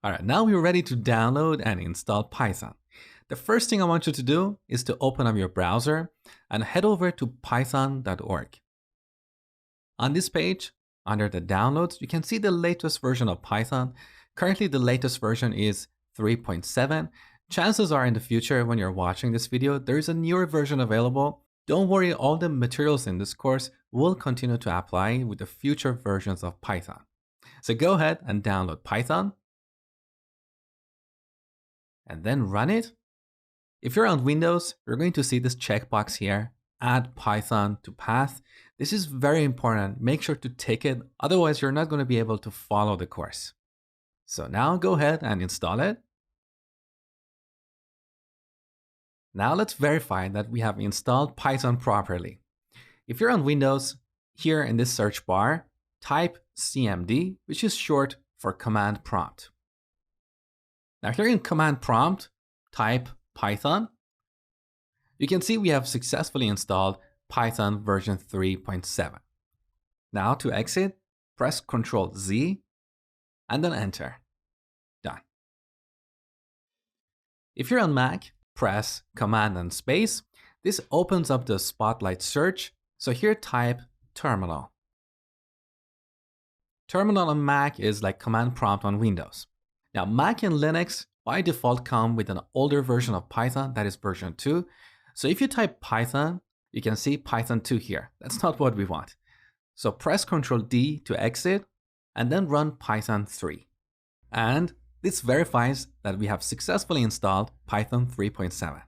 All right, now we're ready to download and install Python. The first thing I want you to do is to open up your browser and head over to python.org. On this page, under the downloads, you can see the latest version of Python. Currently, the latest version is 3.7. Chances are in the future, when you're watching this video, there is a newer version available. Don't worry, all the materials in this course will continue to apply with the future versions of Python. So go ahead and download Python and then run it. If you're on Windows, you're going to see this checkbox here, add Python to path. This is very important. Make sure to tick it. Otherwise, you're not going to be able to follow the course. So now go ahead and install it. Now let's verify that we have installed Python properly. If you're on Windows, here in this search bar, type CMD, which is short for command prompt. Now here in command prompt, type Python. You can see we have successfully installed Python version 3.7. Now to exit, press Ctrl Z and then enter. Done. If you're on Mac, press Command and space. This opens up the Spotlight search. So here type terminal. Terminal on Mac is like command prompt on Windows. Now Mac and Linux by default come with an older version of Python, that is version 2. So if you type Python, you can see Python 2 here. That's not what we want. So press Ctrl D to exit and then run Python 3. And this verifies that we have successfully installed Python 3.7.